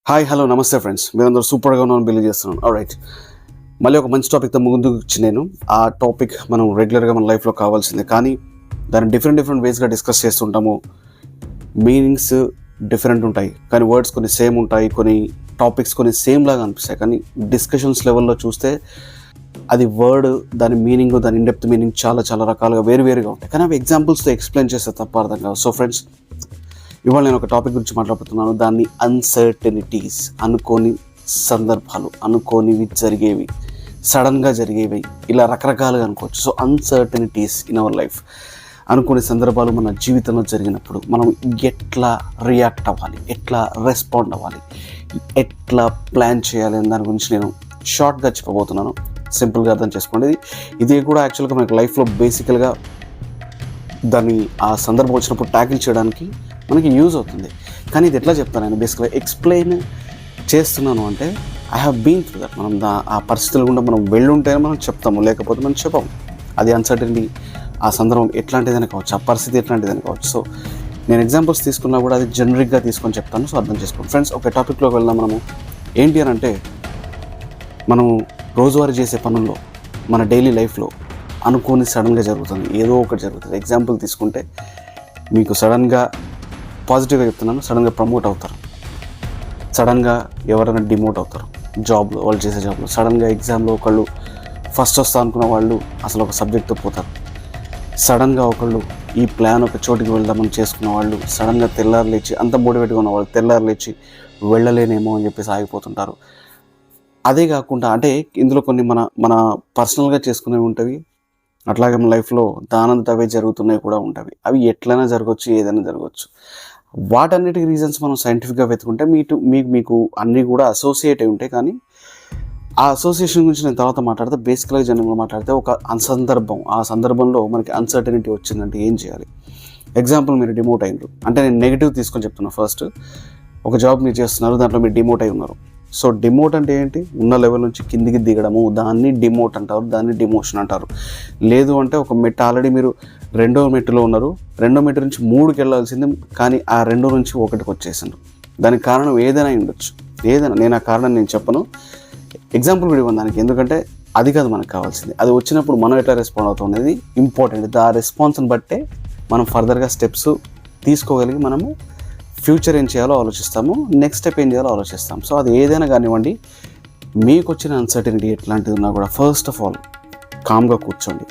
Hi hello నమస్తే friends, మీరందరూ సూపర్గా ఉన్నాను బిలీవ్ చేస్తున్నాను. రైట్, మళ్ళీ ఒక మంచి టాపిక్తో ముందుకు వచ్చి నేను ఆ టాపిక్ మనం రెగ్యులర్గా మన లైఫ్లో కావాల్సిందే, కానీ దాన్ని డిఫరెంట్ వేస్గా డిస్కస్ చేస్తుంటాము. మీనింగ్స్ డిఫరెంట్ ఉంటాయి, కానీ వర్డ్స్ కొన్ని సేమ్ ఉంటాయి, కొన్ని టాపిక్స్ కొన్ని సేమ్ లాగా అనిపిస్తాయి. కానీ డిస్కషన్స్ లెవెల్లో చూస్తే అది వర్డ్, దాని మీనింగ్, దాని ఇన్డెప్త్ మీనింగ్ చాలా చాలా రకాలుగా వేరుగా ఉంటాయి. కానీ అవి ఎగ్జాంపుల్స్తో ఎక్స్ప్లెయిన్ చేస్తే తప్ప అర్థం కాదు. సో ఫ్రెండ్స్, ఇవాళ నేను ఒక టాపిక్ గురించి మాట్లాడుతున్నాను. దాన్ని అన్సర్టనిటీస్, అనుకోని సందర్భాలు, అనుకోనివి జరిగేవి, సడన్గా జరిగేవి, ఇలా రకరకాలుగా అనుకోవచ్చు. So uncertainties in our life, అనుకోని సందర్భాలు మన జీవితంలో జరిగినప్పుడు మనం ఎట్లా రియాక్ట్ అవ్వాలి, ఎట్లా రెస్పాండ్ అవ్వాలి, ఎట్లా ప్లాన్ చేయాలి అని దాని గురించి నేను షార్ట్గా చెప్పబోతున్నాను. సింపుల్గా అర్థం చేసుకోండి. ఇది కూడా యాక్చువల్గా మనకి లైఫ్లో బేసికల్గా దాన్ని ఆ సందర్భం వచ్చినప్పుడు ట్యాకిల్ చేయడానికి మనకి యూజ్ అవుతుంది. కానీ ఇది ఎట్లా చెప్తాను నేను బేసిక్గా ఎక్స్ప్లెయిన్ చేస్తున్నాను అంటే I have been through that. మనం ఆ పరిస్థితులు గుండా మనం వెళ్ళుంటేనే మనం చెప్తాము, లేకపోతే మనం చెప్పాము. అది అన్సర్టనిటీ, ఆ సందర్భం ఎట్లాంటిదని కావచ్చు, ఆ పరిస్థితి ఎట్లాంటిదని కావచ్చు. సో నేను ఎగ్జాంపుల్స్ తీసుకున్నా కూడా అది జనరిక్గా తీసుకొని చెప్తాను. సో అర్థం చేసుకోండి ఫ్రెండ్స్. ఒక టాపిక్లోకి వెళ్దాం. మనము ఏంటి అని అంటే, మనము రోజువారీ చేసే పనుల్లో, మన డైలీ లైఫ్లో అనుకోని సడన్గా జరుగుతుంది, ఏదో ఒకటి జరుగుతుంది. ఎగ్జాంపుల్ తీసుకుంటే, మీకు సడన్గా పాజిటివ్గా చెప్తున్నాను, సడన్గా ప్రమోట్ అవుతారు, సడన్గా ఎవరైనా డిమోట్ అవుతారు జాబ్లో, వాళ్ళు చేసే జాబ్లో. సడన్గా ఎగ్జామ్లో ఒకళ్ళు ఫస్ట్ వస్తా అనుకున్న వాళ్ళు అసలు ఒక సబ్జెక్ట్తో పోతారు. సడన్గా ఒకళ్ళు ఈ ప్లాన్ ఒక చోటికి వెళ్దామని చేసుకున్న వాళ్ళు సడన్గా తెల్లారు లేచి, అంత మోటివేట్గా ఉన్న వాళ్ళు తెల్లారు లేచి వెళ్ళలేనేమో అని చెప్పేసి ఆగిపోతుంటారు. అదే కాకుండా అంటే ఇందులో కొన్ని మన పర్సనల్గా చేసుకునేవి ఉంటాయి, అట్లాగే మన లైఫ్లో దానంతట అవే జరుగుతున్నాయి కూడా ఉంటాయి. అవి ఎట్లయినా జరగవచ్చు, ఏదైనా జరగవచ్చు. వాటన్నిటికి రీజన్స్ మనం సైంటిఫిక్గా వెతుకుంటే మీకు అన్నీ కూడా అసోసియేట్ అయి ఉంటాయి. కానీ ఆ అసోసియేషన్ గురించి నేను తర్వాత మాట్లాడితే, బేసికల్గా జనరల్గా మాట్లాడితే ఒక సందర్భం, ఆ సందర్భంలో మనకి అన్సర్టనిటీ వచ్చిందంటే ఏం చేయాలి. ఎగ్జాంపుల్, మీరు డిమోట్ అయినారు అంటే, నేను నెగిటివ్ తీసుకొని చెప్తున్నా. ఫస్ట్, ఒక జాబ్ మీరు చేస్తున్నారు, దాంట్లో మీరు డిమోట్ అయి ఉన్నారు. సో డిమోట్ అంటే ఏంటి? ఉన్న లెవెల్ నుంచి కిందికి దిగడము, దాన్ని డిమోట్ అంటారు, దాన్ని డిమోషన్ అంటారు. లేదు అంటే ఒక మెట్టు, ఆల్రెడీ మీరు 2వ మెట్టులో ఉన్నారు, 2వ మెట్టు నుంచి 3కి వెళ్ళాల్సింది, కానీ ఆ 2 నుంచి 1కి వచ్చేసారు. దానికి కారణం ఏదైనా ఉండొచ్చు, ఏదైనా. నేను ఆ కారణం నేను చెప్పను, ఎగ్జాంపుల్ కూడా ఇవ్వను దానికి. ఎందుకంటే అది కాదు మనకు కావాల్సింది. అది వచ్చినప్పుడు మనం ఎట్లా రెస్పాండ్ అవుతాం అనేది ఇంపార్టెంట్. ఆ రెస్పాన్స్ని బట్టే మనం ఫర్దర్గా స్టెప్స్ తీసుకోగలిగి మనము ఫ్యూచర్ ఏం చేయాలో ఆలోచిస్తాము, నెక్స్ట్ స్టెప్ ఏం చేయాలో ఆలోచిస్తాము. సో అది ఏదైనా కానివ్వండి, మీకు వచ్చిన అన్సర్టనిటీ ఎట్లాంటిది ఉన్నా కూడా ఫస్ట్ ఆఫ్ ఆల్ కామ్గా కూర్చోండి,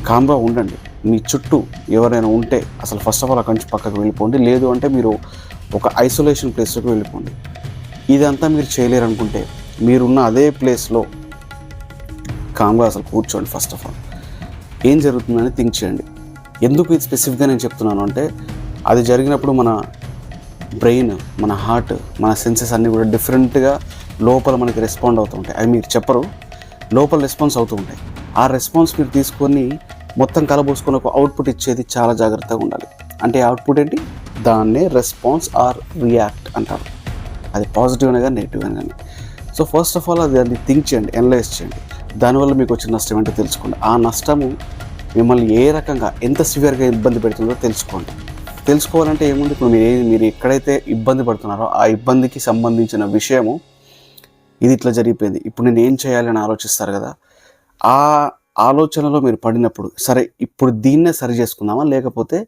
కామ్గా ఉండండి. మీ చుట్టూ ఎవరైనా ఉంటే అసలు ఫస్ట్ ఆఫ్ ఆల్ అక్కడి నుంచి పక్కకు వెళ్ళిపోండి. లేదు అంటే మీరు ఒక ఐసోలేషన్ ప్లేస్లోకి వెళ్ళిపోండి. ఇదంతా మీరు చేయలేరు అనుకుంటే, మీరున్న అదే ప్లేస్లో కామ్గా అసలు కూర్చోండి. ఫస్ట్ ఆఫ్ ఆల్ ఏం జరుగుతుందని థింక్ చేయండి. ఎందుకు ఇది స్పెసిఫిక్గా నేను చెప్తున్నాను అంటే, అది జరిగినప్పుడు మన బ్రెయిన్, మన హార్ట్, మన సెన్సెస్ అన్నీ కూడా డిఫరెంట్గా లోపల మనకి రెస్పాండ్ అవుతూ ఉంటాయి. అవి మీరు చెప్పరు, లోపల రెస్పాన్స్ అవుతూ ఉంటాయి. ఆ రెస్పాన్స్ మీరు తీసుకొని మొత్తం కలబోసుకొని ఒక అవుట్పుట్ ఇచ్చేది చాలా జాగ్రత్తగా ఉండాలి. అంటే అవుట్పుట్ ఏంటి? దాన్నే రెస్పాన్స్ ఆర్ రియాక్ట్ అంటారు. అది పాజిటివ్ అయినా కానీ నెగిటివ్ అయినా కానీ. సో ఫస్ట్ ఆఫ్ ఆల్ అది థింక్ చేయండి, అనలైజ్ చేయండి. దానివల్ల మీకు వచ్చిన నష్టం ఏంటో తెలుసుకోండి. ఆ నష్టము మిమ్మల్ని ఏ రకంగా, ఎంత సివియర్గా ఇబ్బంది పెడుతుందో తెలుసుకోండి. తెలుసుకోవాలంటే ఏముంది, ఇప్పుడు మీరు ఎక్కడైతే ఇబ్బంది పడుతున్నారో ఆ ఇబ్బందికి సంబంధించిన విషయము, ఇది ఇట్లా జరిగిపోయింది, ఇప్పుడు నేను ఏం చేయాలని ఆలోచిస్తారు కదా. ఆ ఆలోచనలో మీరు పడినప్పుడు, సరే ఇప్పుడు దీన్నే సరి చేసుకుందామా, లేకపోతే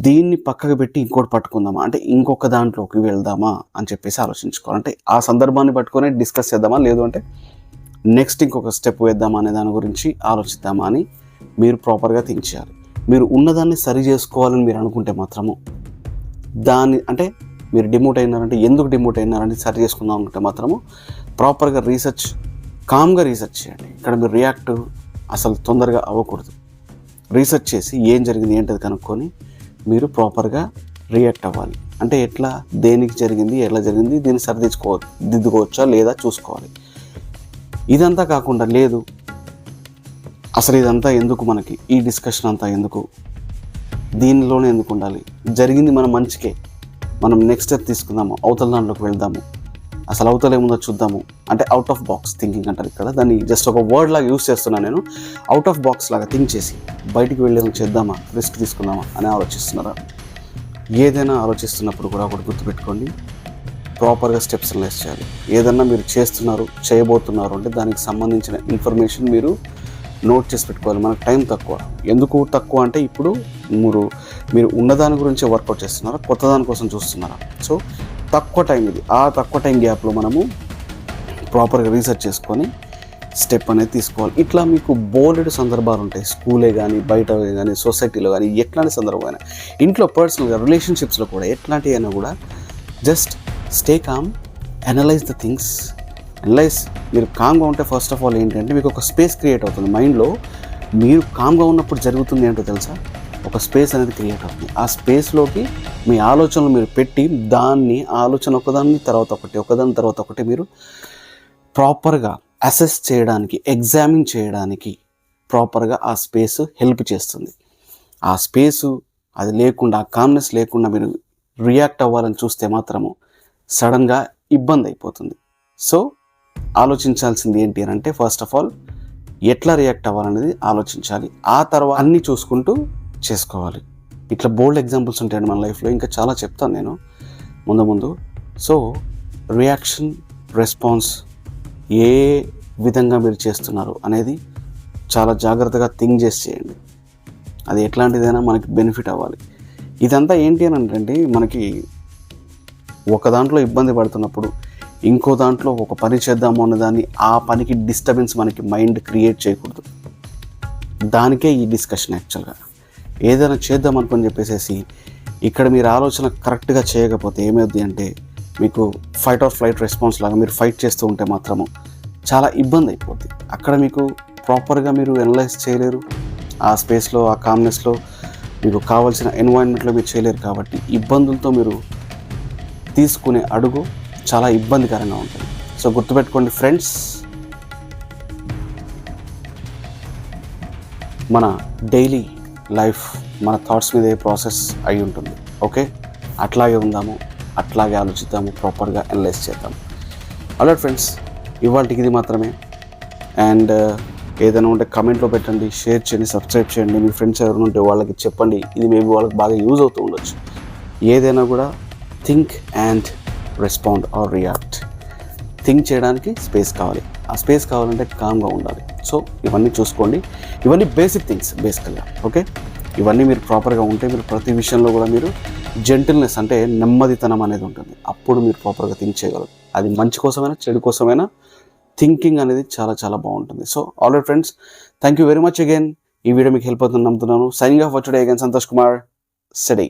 దీన్ని పక్కకు పెట్టి ఇంకోటి పట్టుకుందామా, అంటే ఇంకొక దాంట్లోకి వెళ్దామా అని చెప్పేసి ఆలోచించుకోవాలి. అంటే ఆ సందర్భాన్ని పట్టుకొని డిస్కస్ చేద్దామా, లేదు అంటే నెక్స్ట్ ఇంకొక స్టెప్ వేద్దామా అనే దాని గురించి ఆలోచిద్దామా అని మీరు ప్రాపర్గా థింక్ చేయాలి. మీరు ఉన్నదాన్ని సరి చేసుకోవాలని మీరు అనుకుంటే మాత్రము, దాన్ని అంటే మీరు డిమోట్ అయినారంటే ఎందుకు డిమోట్ అయినారంటే సరి చేసుకుందాం అనుకుంటే మాత్రము ప్రాపర్గా రీసెర్చ్, కామ్గా రీసెర్చ్ చేయండి. ఇక్కడ మీరు రియాక్ట్ అసలు తొందరగా అవ్వకూడదు. రీసెర్చ్ చేసి ఏం జరిగింది ఏంటది కనుక్కొని మీరు ప్రాపర్గా రియాక్ట్ అవ్వాలి. అంటే ఎట్లా, దేనికి జరిగింది, ఎట్లా జరిగింది, దీన్ని దిద్దుకోవచ్చా లేదా చూసుకోవాలి. ఇదంతా కాకుండా, లేదు అసలు ఇదంతా ఎందుకు, మనకి ఈ డిస్కషన్ అంతా ఎందుకు, దీనిలోనే ఎందుకు ఉండాలి, జరిగింది మన మంచికే, మనం నెక్స్ట్ స్టెప్ తీసుకుందాము, అవతల దాంట్లోకి వెళ్దాము, అసలు అవతల ఏముందో చూద్దాము. అంటే అవుట్ ఆఫ్ బాక్స్ థింకింగ్ అంటారు ఇక్కడ. దాన్ని జస్ట్ ఒక వర్డ్ లాగా యూస్ చేస్తున్నాను నేను. అవుట్ ఆఫ్ బాక్స్ లాగా థింక్ చేసి బయటికి వెళ్ళి చేద్దామా, రిస్క్ తీసుకుందామా అని ఆలోచిస్తున్నారా? ఏదైనా ఆలోచిస్తున్నప్పుడు కూడా ఒకటి గుర్తుపెట్టుకోండి, ప్రాపర్గా స్టెప్స్ అనలైజ్ చేయాలి. ఏదన్నా మీరు చేస్తున్నారు, చేయబోతున్నారు అంటే దానికి సంబంధించిన ఇన్ఫర్మేషన్ మీరు నోట్ చేసి పెట్టుకోవాలి. మనకు టైం తక్కువ. ఎందుకు తక్కువ అంటే ఇప్పుడు మీరు ఉన్నదాని గురించే వర్కౌట్ చేస్తున్నారా, కొత్త దానికోసం చూస్తున్నారా? సో తక్కువ టైం ఇది. ఆ తక్కువ టైం గ్యాప్లో మనము ప్రాపర్గా రీసెర్చ్ చేసుకొని స్టెప్ అనేది తీసుకోవాలి. ఇట్లా మీకు బోలెడు సందర్భాలు ఉంటాయి. స్కూలే కానీ, బయట కానీ, సొసైటీలో కానీ, ఎట్లాంటి సందర్భమైనా, ఇంట్లో పర్సనల్గా, రిలేషన్షిప్స్లో కూడా ఎట్లాంటివి అయినా కూడా just stay calm, analyse the things. మీరు కామ్గా ఉంటే ఫస్ట్ ఆఫ్ ఆల్ ఏంటంటే మీకు ఒక స్పేస్ క్రియేట్ అవుతుంది మైండ్లో. మీరు కామ్గా ఉన్నప్పుడు జరుగుతుంది ఏంటో తెలుసా? ఒక స్పేస్ అనేది క్రియేట్ అవుతుంది. ఆ స్పేస్లోకి మీ ఆలోచనలు మీరు పెట్టి దాన్ని ఆలోచన ఒకదాని తర్వాత ఒకటి మీరు ప్రాపర్గా అసెస్ చేయడానికి, ఎగ్జామిన్ చేయడానికి ప్రాపర్గా ఆ స్పేస్ హెల్ప్ చేస్తుంది. ఆ స్పేసు అది లేకుండా, ఆ కామ్నెస్ లేకుండా మీరు రియాక్ట్ అవ్వాలని చూస్తే మాత్రము సడన్గా ఇబ్బంది అయిపోతుంది. సో ఆలోచించాల్సింది ఏంటి అని అంటే ఫస్ట్ ఆఫ్ ఆల్ ఎట్లా రియాక్ట్ అవ్వాలనేది ఆలోచించాలి. ఆ తర్వాత అన్నీ చూసుకుంటూ చేసుకోవాలి. ఇట్లా బోల్డ్ ఎగ్జాంపుల్స్ ఉంటాయండి మన లైఫ్లో. ఇంకా చాలా చెప్తాను నేను ముందు. సో రియాక్షన్, రెస్పాన్స్ ఏ విధంగా మీరు చేస్తున్నారు అనేది చాలా జాగ్రత్తగా థింక్ చేసి చేయండి. అది ఎట్లాంటిదైనా మనకి బెనిఫిట్ అవ్వాలి. ఇదంతా ఏంటి అని అంటే మనకి ఒక దాంట్లో ఇబ్బంది పడుతున్నప్పుడు ఇంకో దాంట్లో ఒక పని చేద్దాము అన్నదాన్ని, ఆ పనికి డిస్టర్బెన్స్ మనకి మైండ్ క్రియేట్ చేయకూడదు. దానికే ఈ డిస్కషన్. యాక్చువల్గా ఏదైనా చేద్దాం అనుకుని చెప్పేసి ఇక్కడ మీరు ఆలోచన కరెక్ట్గా చేయకపోతే ఏమవుద్ది అంటే మీకు ఫైట్ ఆర్ ఫ్లైట్ రెస్పాన్స్ లాగా మీరు ఫైట్ చేస్తూ ఉంటే మాత్రము చాలా ఇబ్బంది అయిపోద్ది. అక్కడ మీకు ప్రాపర్గా మీరు అనలైజ్ చేయలేరు. ఆ స్పేస్లో, ఆ కామ్నెస్లో మీకు కావాల్సిన ఎన్వైరన్మెంట్లో మీరు చేయలేరు. కాబట్టి ఇబ్బందులతో మీరు తీసుకునే అడుగు చాలా ఇబ్బందికరంగా ఉంటుంది. సో గుర్తుపెట్టుకోండి ఫ్రెండ్స్, మన డైలీ లైఫ్ మన థాట్స్ మీద ప్రాసెస్ అయి ఉంటుంది. ఓకే, అట్లాగే ఉందాము, అట్లాగే ఆలోచిద్దాము, ప్రాపర్గా అనలైజ్ చేద్దాము. ఆల్రైట్ ఫ్రెండ్స్, ఇవాళకి ఇది మాత్రమే. అండ్ ఏదైనా ఉంటే కమెంట్లో పెట్టండి, షేర్ చేయండి, సబ్స్క్రైబ్ చేయండి. మీ ఫ్రెండ్స్ ఎవరైనా ఉంటే వాళ్ళకి చెప్పండి. ఇది మేబీ వాళ్ళకి బాగా యూజ్ అవుతూ ఉండొచ్చు. ఏదైనా కూడా think and respond or react. Think చేయడానికి స్పేస్ కావాలి. ఆ స్పేస్ కావాలంటే కామ్గా ఉండాలి. సో ఇవన్నీ చూసుకోండి. ఇవన్నీ బేసిక్ థింగ్స్ బేసికల్గా. ఓకే, ఇవన్నీ మీరు ప్రాపర్గా ఉంటే మీరు ప్రతి విషయంలో కూడా మీరు జెంటిల్నెస్ అంటే నెమ్మదితనం అనేది ఉంటుంది. అప్పుడు మీరు ప్రాపర్గా థింక్ చేయగలరు. అది మంచి కోసమైనా చెడు కోసమైనా థింకింగ్ అనేది చాలా చాలా బాగుంటుంది. So alright friends, thank you very much again. ఈ వీడియో మీకు హెల్ప్ అవుతుంది నమ్ముతున్నాను. Signing off for today again, Santosh Kumar, సెడై.